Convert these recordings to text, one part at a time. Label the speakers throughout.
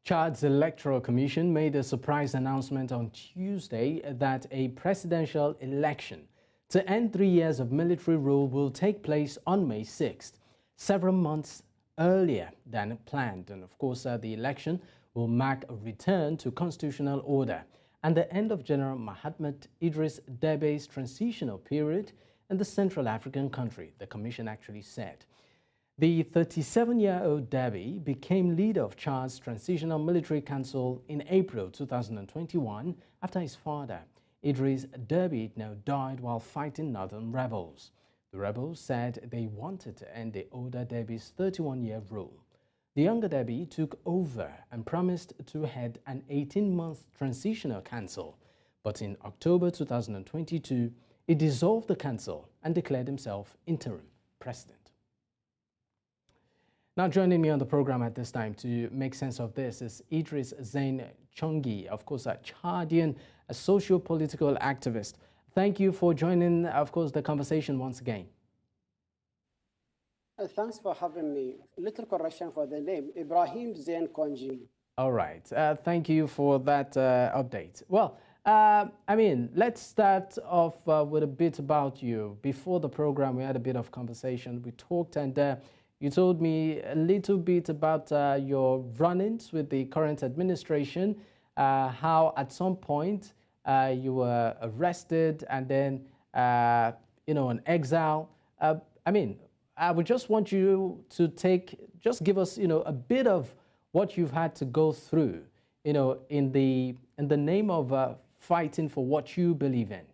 Speaker 1: Chad's Electoral Commission made a surprise announcement on Tuesday that a presidential election to end 3 years of military rule will take place on May 6th, several months earlier than planned. And of course, the election will mark a return to constitutional order and the end of General Mahamat Idriss Deby's transitional period in the Central African country, the commission actually said. The 37-year-old Deby became leader of Chad's Transitional Military Council in April 2021 after his father, Idriss Deby Itno, died while fighting northern rebels. The rebels said they wanted to end the older Deby's 31-year rule. The younger Deby took over and promised to head an 18-month transitional council, but in October 2022, he dissolved the council and declared himself interim president. Now joining me on the program at this time to make sense of this is Idris Zain Chongi, of course a Chadian, a socio-political activist. Thank you for joining, of course, the conversation once again.
Speaker 2: Thanks for having me. Little correction for the name, Ibrahim Zain Chongi.
Speaker 1: All right, thank you for that update. Well, I mean, let's start off with a bit about you. Before the program, we had a bit of conversation. We talked and you told me a little bit about your run-ins with the current administration, how at some point you were arrested and then, in exile. I mean, I would just want you to just give us, a bit of what you've had to go through, in the name of fighting for what you believe in.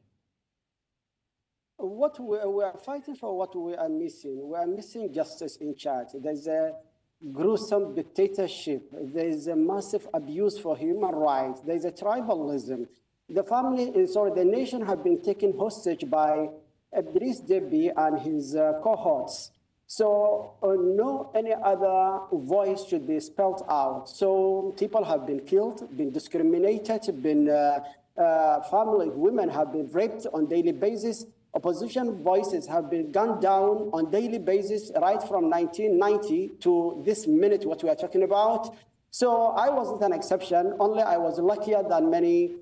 Speaker 2: What we are fighting for, what we are missing. We are missing justice in Chad. There's a gruesome dictatorship. There's a massive abuse for human rights. There's a tribalism. The nation have been taken hostage by Idriss Deby and his cohorts. So any other voice should be spelled out. So people have been killed, been discriminated, women have been raped on daily basis. Opposition voices have been gunned down on daily basis right from 1990 to this minute, what we are talking about. So I wasn't an exception, only I was luckier than many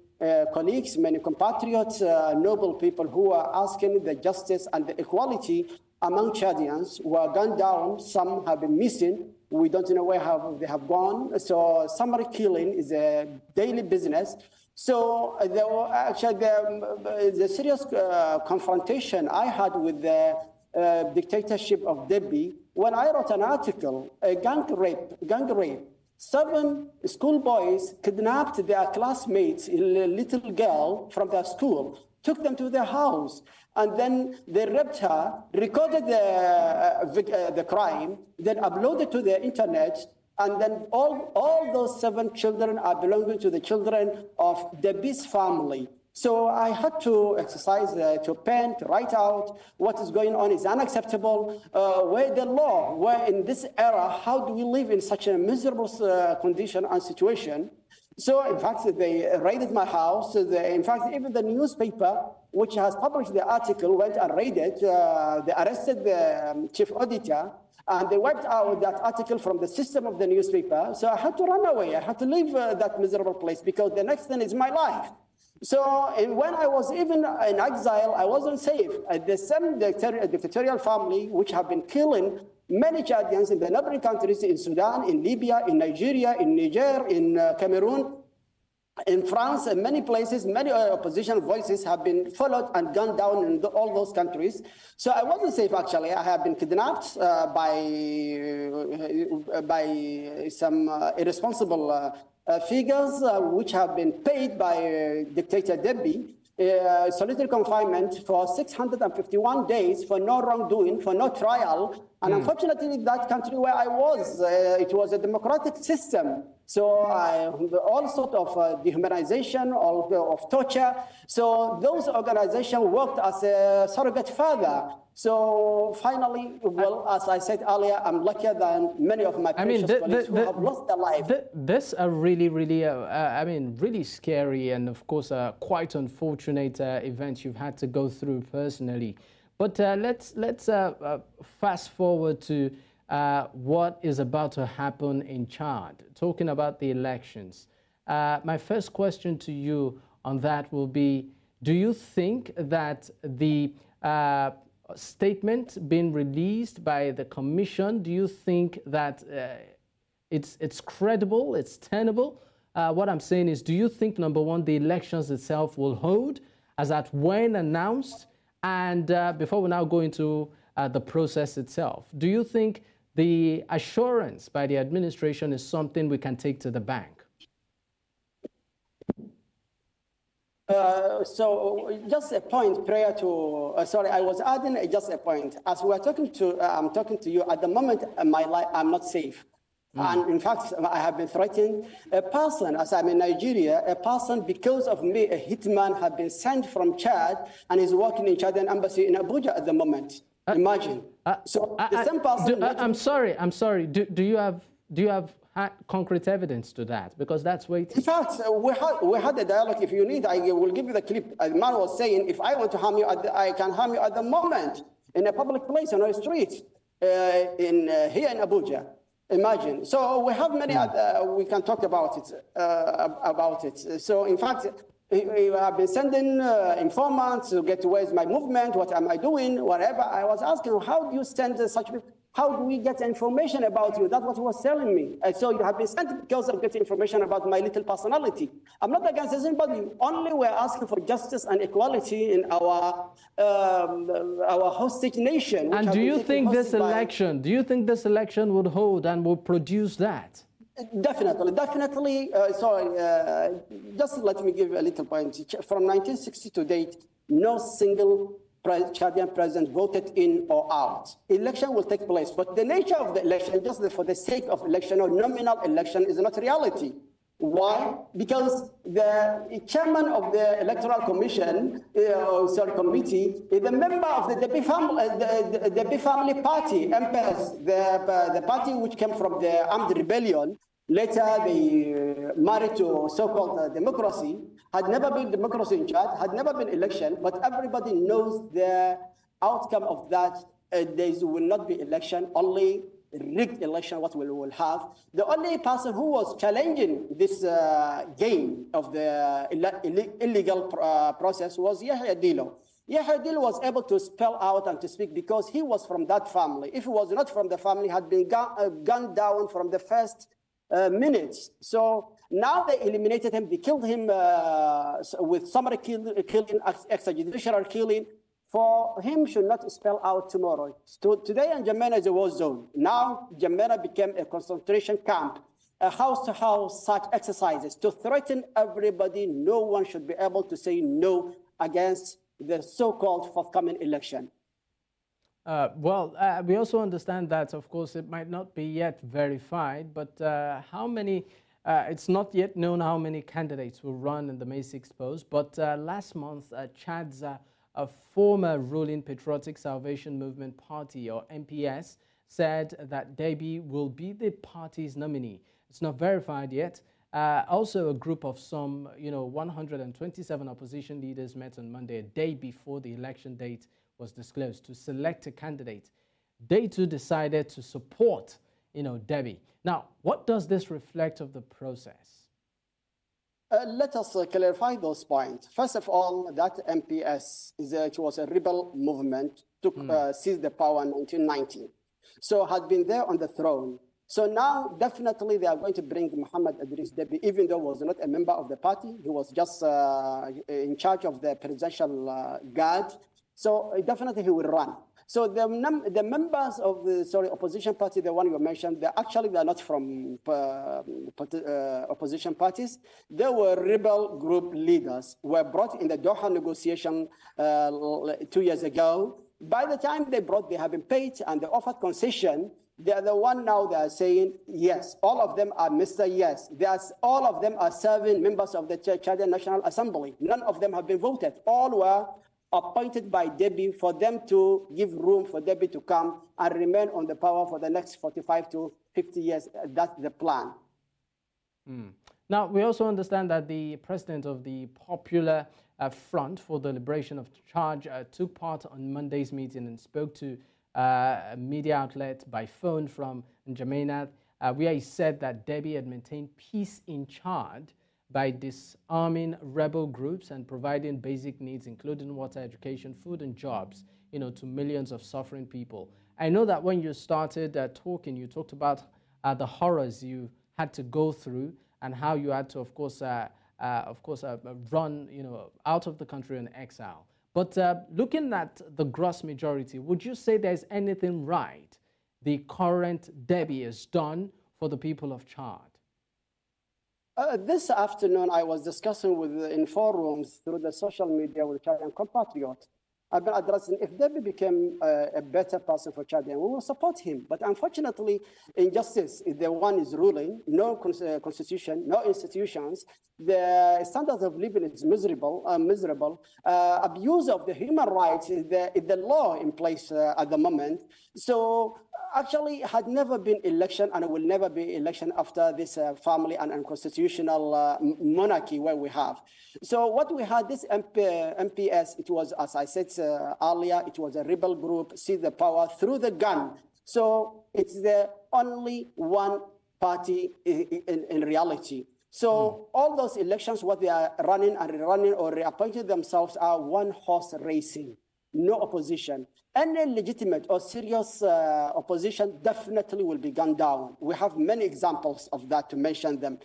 Speaker 2: colleagues, many compatriots, noble people who are asking the justice and the equality among Chadians who are gunned down. Some have been missing. We don't know where they have gone. So summary killing is a daily business. So the serious confrontation I had with the dictatorship of Deby, when I wrote an article, gang rape. 7 schoolboys kidnapped their classmates, a little girl from their school, took them to their house, and then they raped her, recorded the crime, then uploaded to the internet. And then all those 7 children are belonging to the children of Deby's family. So I had to exercise, to pen, to write out what is going on is unacceptable. Where the law, where in this era, how do we live in such a miserable condition and situation? So in fact, they raided my house. In fact, even the newspaper, which has published the article, went and raided. They arrested the chief auditor. And they wiped out that article from the system of the newspaper. So I had to run away. I had to leave that miserable place because the next thing is my life. So when I was even in exile, I wasn't safe. The same dictatorial family, which have been killing many Chadians in the neighboring countries, in Sudan, in Libya, in Nigeria, in Niger, in Cameroon, in France, and many places, many opposition voices have been followed and gunned down in all those countries. So I wasn't safe, actually. I have been kidnapped by some irresponsible figures, which have been paid by dictator Deby, solitary confinement for 651 days for no wrongdoing, for no trial. And unfortunately, that country where I was, it was a democratic system. So all sort of dehumanization, of torture. So those organizations worked as a surrogate father. So finally, well, as I said earlier, I'm luckier than many of my precious colleagues who have lost their life.
Speaker 1: This are really, really scary and, of course, quite unfortunate events you've had to go through personally. But let's fast forward to what is about to happen in Chad, talking about the elections. My first question to you on that will be, do you think that the statement being released by the commission, do you think that it's credible, it's tenable? What I'm saying is, do you think, number one, the elections itself will hold as at when announced? And before we now go into the process itself, do you think the assurance by the administration is something we can take to the bank?
Speaker 2: So just a point prior to, sorry, I was adding just a point. As we're talking to, I'm talking to you, at the moment in my life, I'm not safe. And in fact, I have been threatened. A person, as I'm in Nigeria, a person, because of me, a hitman, have been sent from Chad and is working in Chadian embassy in Abuja at the moment. Imagine. So the same person.
Speaker 1: I'm sorry. Do you have concrete evidence to that? Because that's waiting.
Speaker 2: In fact, we had a dialogue. If you need, I will give you the clip. The man was saying, if I want to harm you, I can harm you at the moment in a public place on a street here in Abuja. Imagine. So we have many other, we can talk about it. So in fact, we have been sending informants to get where's my movement, what am I doing, whatever. I was asking, how do you send such people? How do we get information about you? That's what he was telling me. So you have been sent because of getting information about my little personality. I'm not against anybody. Only we're asking for justice and equality in our hostage nation.
Speaker 1: And do you think this election would hold and will produce that?
Speaker 2: Definitely. Just let me give a little point. From 1960 to date, no single Chadian president voted in or out. Election will take place, but the nature of the election, just for the sake of election or nominal election, is not reality. Why? Because the chairman of the electoral commission, committee, is a member of the Deby family, the Deby family party, MPS, the party which came from the armed rebellion. Later, they married to so-called democracy. Had never been democracy in Chad, had never been election, but everybody knows the outcome of that. There will not be election, only rigged election, what we will have. The only person who was challenging this game of the illegal process was Yahya Dillo. Yahya Dillo was able to spell out and to speak because he was from that family. If he was not from the family, had been gunned down from the first minutes. So now they eliminated him. They killed him with summary killing, extrajudicial killing. For him, should not spell out tomorrow. So today, in Jamena is a war zone. Now, Jamena became a concentration camp, a house-to-house such exercises to threaten everybody. No one should be able to say no against the so-called forthcoming election.
Speaker 1: We also understand that, of course, it might not be yet verified, but how many, it's not yet known how many candidates will run in the May 6th post, but last month, Chad's a former ruling Patriotic Salvation Movement Party, or MPS, said that Deby will be the party's nominee. It's not verified yet. Also, a group of some, 127 opposition leaders met on Monday, a day before the election date was disclosed, to select a candidate. They too decided to support, Deby. Now, what does this reflect of the process?
Speaker 2: Let us clarify those points. First of all, that MPS it was a rebel movement, seized the power in 1990. So had been there on the throne. So now, definitely, they are going to bring Mahamat Idriss Deby, even though he was not a member of the party. He was just in charge of the presidential guard. So definitely he will run. So the members of the opposition party, the one you mentioned, they're not from opposition parties. They were rebel group leaders, were brought in the Doha negotiation 2 years ago. By the time they have been paid and they offered concession. They are the one now that are saying yes. All of them are Mr. Yes. All of them are serving members of the Chadian National Assembly. None of them have been voted. All were appointed by Deby for them to give room for Deby to come and remain on the power for the next 45 to 50 years. That's the plan.
Speaker 1: Now, we also understand that the president of the Popular Front for the Liberation of Chad took part on Monday's meeting and spoke to a media outlet by phone from N'Djamena, where he said that Deby had maintained peace in Chad by disarming rebel groups and providing basic needs, including water, education, food, and jobs, to millions of suffering people. I know that when you started talking, you talked about the horrors you had to go through and how you had to, of course, run, out of the country in exile. But looking at the gross majority, would you say there's anything right the current Deby has done for the people of Chad?
Speaker 2: This afternoon, I was discussing in forums through the social media with Chadian compatriots. I've been addressing, if Deby became a better person for Chadian, we will support him. But unfortunately, injustice is the one is ruling, no constitution, no institutions. The standard of living is miserable. Abuse of the human rights is the law in place at the moment. So actually had never been election and will never be election after this family and unconstitutional monarchy where we have. So what we had, this MPS, it was, as I said earlier, it was a rebel group, see the power through the gun. So it's the only one party in reality. So all those elections, what they are running or reappointing themselves are one horse racing, no opposition. Any legitimate or serious opposition definitely will be gunned down. We have many examples of that to mention them.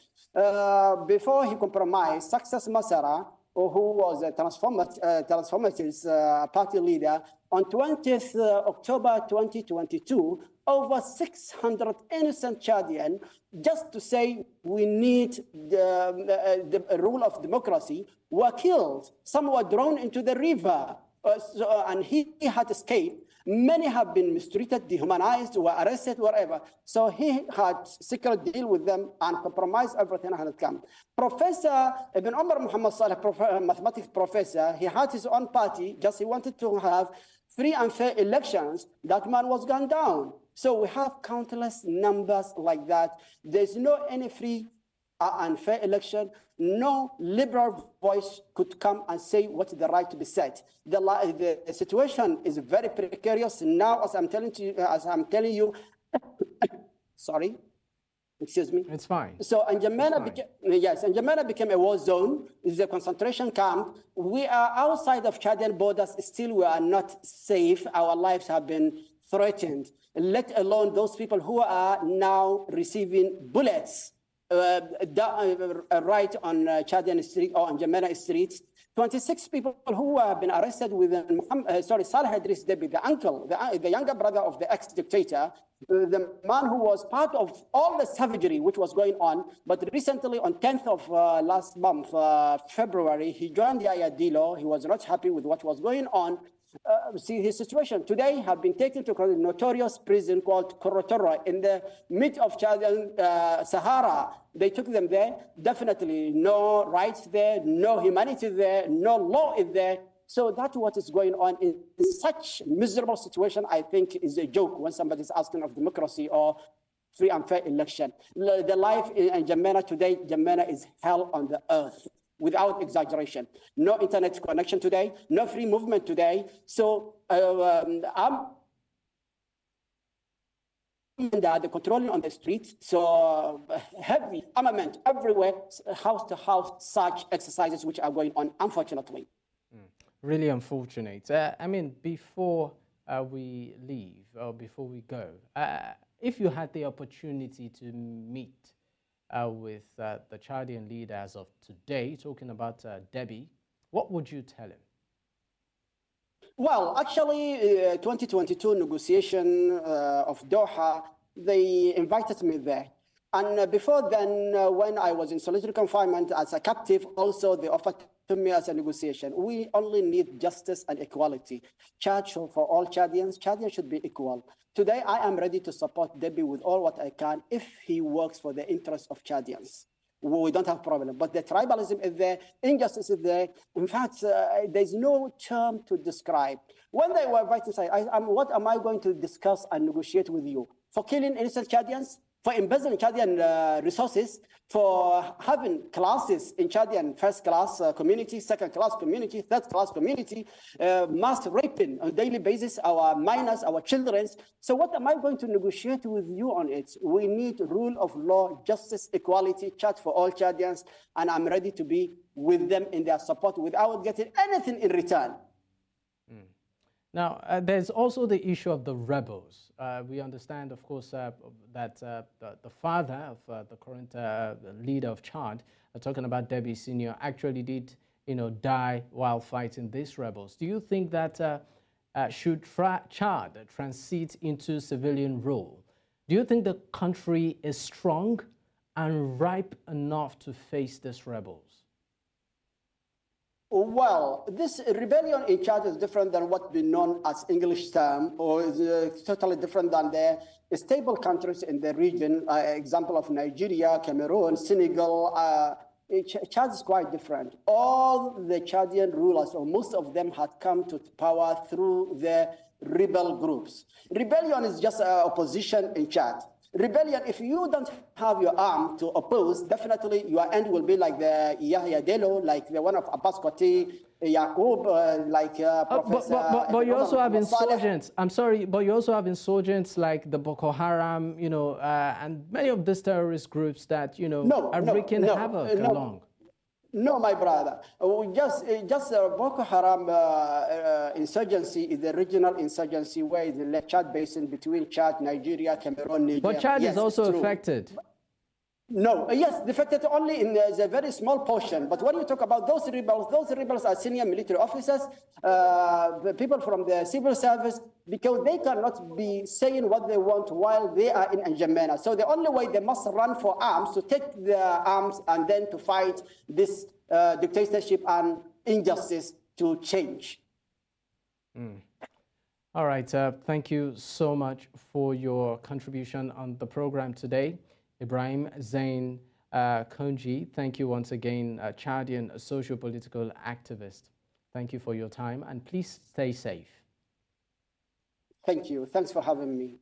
Speaker 2: Before he compromised, Success Masara, who was a Transformatives Party leader, on 20th October 2022, over 600 innocent Chadians, just to say we need the rule of democracy, were killed. Some were thrown into the river. And he had escaped. Many have been mistreated, dehumanized, were arrested, whatever. So he had secret deal with them and compromised everything had come. Professor Ibn Omar Muhammad Saleh, mathematics professor, he had his own party, just he wanted to have free and fair elections. That man was gunned down. So we have countless numbers like that. There's no any free and fair election. No liberal voice could come and say what's the right to be said. The situation is very precarious now, as I'm telling you. Sorry, excuse me.
Speaker 1: It's fine.
Speaker 2: So N'Djamena became a war zone. It's a concentration camp. We are outside of Chadian borders. Still, we are not safe. Our lives have been threatened. Let alone those people who are now receiving bullets. Right on Chadian Street or on N'Djamena Street, 26 people who have been arrested with Saleh Idriss Deby, the uncle, the younger brother of the ex-dictator, the man who was part of all the savagery which was going on. But recently, on 10th of last month, February, he joined the Ayadilo. He was not happy with what was going on. See his situation today have been taken to a notorious prison called Korotora in the mid of Chadian Sahara. They took them there. Definitely no rights there, no humanity there, no law is there. So that's what is going on in such miserable situation. I think is a joke when somebody is asking of democracy or free and fair election. The life in N'Djamena today, N'Djamena is hell on the earth. Without exaggeration, no internet connection today, no free movement today. So I'm the controlling on the street. So heavy armament everywhere, house to house, such exercises which are going on, unfortunately.
Speaker 1: Really unfortunate. I mean, before we leave or before we go, if you had the opportunity to meet with the Chadian leader as of today, talking about Deby, what would you tell him?
Speaker 2: Well, actually, 2022 negotiation of Doha, they invited me there. And before then, when I was in solitary confinement as a captive, also they offered to me as a negotiation. We only need justice and equality. Chad for all Chadians. Chadians should be equal. Today, I am ready to support Deby with all what I can if he works for the interests of Chadians. We don't have a problem. But the tribalism is there, injustice is there. In fact, there's no term to describe. When they were invited, what am I going to discuss and negotiate with you? For killing innocent Chadians? for embezzling Chadian resources, for having classes in Chadian first-class community, second-class community, third-class community, mass raping on a daily basis, our minors, our children. So what am I going to negotiate with you on it? We need rule of law, justice, equality, Chad for all Chadians, and I'm ready to be with them in their support without getting anything in return.
Speaker 1: Now, there's also the issue of the rebels. We understand, of course, that the father of the current leader of Chad, talking about Deby Sr., actually did, die while fighting these rebels. Do you think that should Chad transit into civilian rule, do you think the country is strong and ripe enough to face these rebels?
Speaker 2: Well, this rebellion in Chad is different than what's been known as English term, or is totally different than the stable countries in the region. Example of Nigeria, Cameroon, Senegal. Chad is quite different. All the Chadian rulers, or most of them, had come to power through the rebel groups. Rebellion is just opposition in Chad. Rebellion, if you don't have your arm to oppose, definitely your end will be like the Yahya Dello, like the one of Abbas Koti, Yaqub, like Professor...
Speaker 1: But you also have insurgents. I'm sorry, but you also have insurgents like the Boko Haram, and many of these terrorist groups that, are wreaking havoc along.
Speaker 2: No, my brother. Just Boko Haram insurgency is the regional insurgency where the Chad basin between Chad, Nigeria, Cameroon, Nigeria.
Speaker 1: But Chad is also affected.
Speaker 2: No, yes, affected only in a very small portion. But when you talk about those rebels are senior military officers, the people from the civil service, because they cannot be saying what they want while they are in N'Djamena. So the only way they must run for arms, to take their arms and then to fight this dictatorship and injustice to change.
Speaker 1: All right, thank you so much for your contribution on the program today. Ibrahim Zain Konji, thank you once again, Chadian socio-political activist. Thank you for your time, and please stay safe.
Speaker 2: Thank you. Thanks for having me.